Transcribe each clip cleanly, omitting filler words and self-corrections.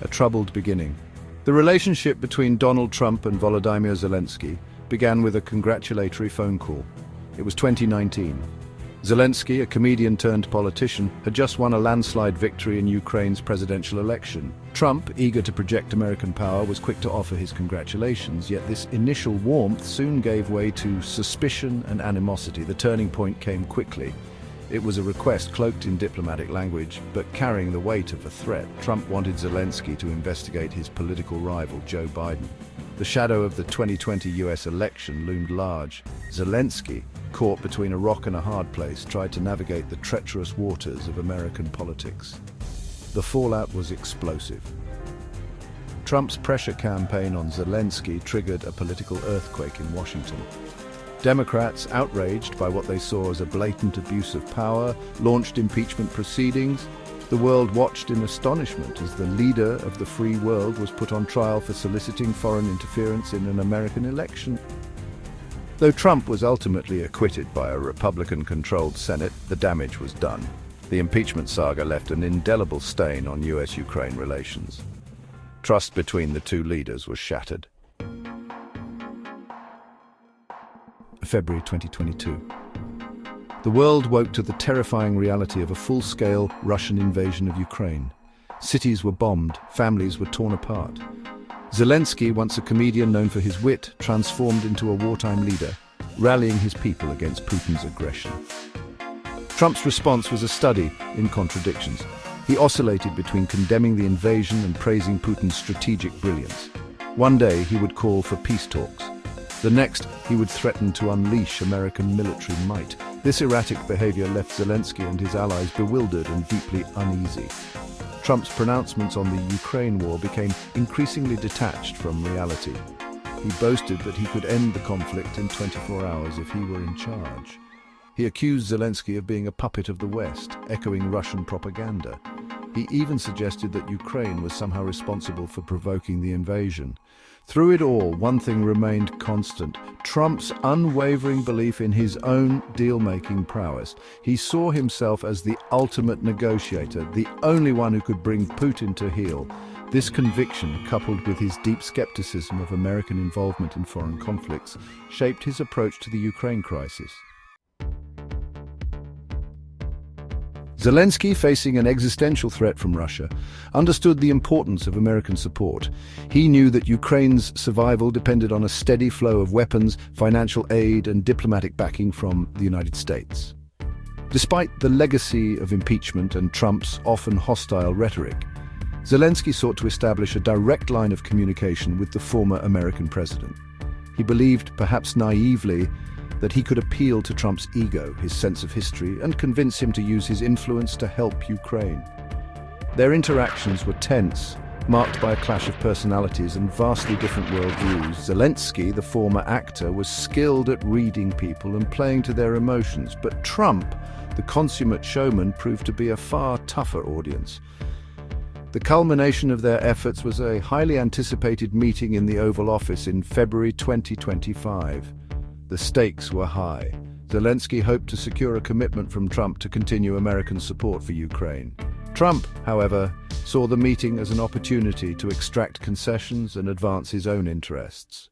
a troubled beginning. The relationship between Donald Trump and Volodymyr Zelensky began with a congratulatory phone call. It was 2019. Zelensky, a comedian turned politician, had just won a landslide victory in Ukraine's presidential election. Trump, eager to project American power, was quick to offer his congratulations, yet this initial warmth soon gave way to suspicion and animosity. The turning point came quickly. It was a request cloaked in diplomatic language, but carrying the weight of a threat. Trump wanted Zelensky to investigate his political rival, Joe Biden. The shadow of the 2020 US election loomed large. Zelensky, caught between a rock and a hard place, tried to navigate the treacherous waters of American politics. The fallout was explosive. Trump's pressure campaign on Zelensky triggered a political earthquake in Washington. Democrats, outraged by what they saw as a blatant abuse of power, launched impeachment proceedings. The world watched in astonishment as the leader of the free world was put on trial for soliciting foreign interference in an American election. Though Trump was ultimately acquitted by a Republican-controlled Senate, the damage was done. The impeachment saga left an indelible stain on US-Ukraine relations. Trust between the two leaders was shattered. February 2022. The world woke to the terrifying reality of a full-scale Russian invasion of Ukraine. Cities were bombed, families were torn apart. Zelensky, once a comedian known for his wit, transformed into a wartime leader, rallying his people against Putin's aggression. Trump's response was a study in contradictions. He oscillated between condemning the invasion and praising Putin's strategic brilliance. One day he would call for peace talks. The next, he would threaten to unleash American military might. This erratic behavior left Zelensky and his allies bewildered and deeply uneasy. Trump's pronouncements on the Ukraine war became increasingly detached from reality. He boasted that he could end the conflict in 24 hours if he were in charge. He accused Zelensky of being a puppet of the West, echoing Russian propaganda. He even suggested that Ukraine was somehow responsible for provoking the invasion. Through it all, one thing remained constant: Trump's unwavering belief in his own deal-making prowess. He saw himself as the ultimate negotiator, the only one who could bring Putin to heel. This conviction, coupled with his deep skepticism of American involvement in foreign conflicts, shaped his approach to the Ukraine crisis. Zelensky, facing an existential threat from Russia, understood the importance of American support. He knew that Ukraine's survival depended on a steady flow of weapons, financial aid, and diplomatic backing from the United States. Despite the legacy of impeachment and Trump's often hostile rhetoric, Zelensky sought to establish a direct line of communication with the former American president. He believed, perhaps naively, that he could appeal to Trump's ego, his sense of history, and convince him to use his influence to help Ukraine. Their interactions were tense, marked by a clash of personalities and vastly different worldviews. Zelensky, the former actor, was skilled at reading people and playing to their emotions, but Trump, the consummate showman, proved to be a far tougher audience. The culmination of their efforts was a highly anticipated meeting in the Oval Office in February 2025. The stakes were high. Zelensky hoped to secure a commitment from Trump to continue American support for Ukraine. Trump, however, saw the meeting as an opportunity to extract concessions and advance his own interests.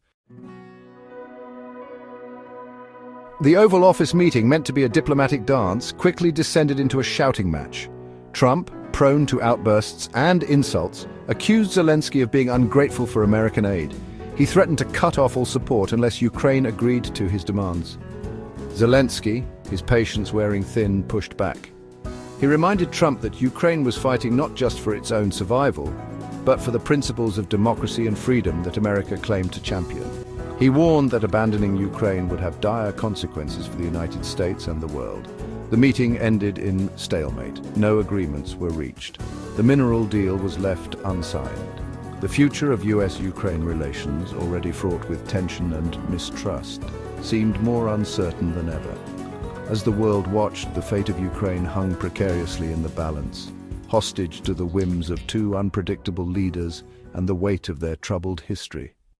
The Oval Office meeting, meant to be a diplomatic dance, quickly descended into a shouting match. Trump, prone to outbursts and insults, accused Zelensky of being ungrateful for American aid. He threatened to cut off all support unless Ukraine agreed to his demands. Zelensky, his patience wearing thin, pushed back. He reminded Trump that Ukraine was fighting not just for its own survival, but for the principles of democracy and freedom that America claimed to champion. He warned that abandoning Ukraine would have dire consequences for the United States and the world. The meeting ended in stalemate. No agreements were reached. The mineral deal was left unsigned. The future of US-Ukraine relations, already fraught with tension and mistrust, seemed more uncertain than ever. As the world watched, the fate of Ukraine hung precariously in the balance, hostage to the whims of two unpredictable leaders and the weight of their troubled history.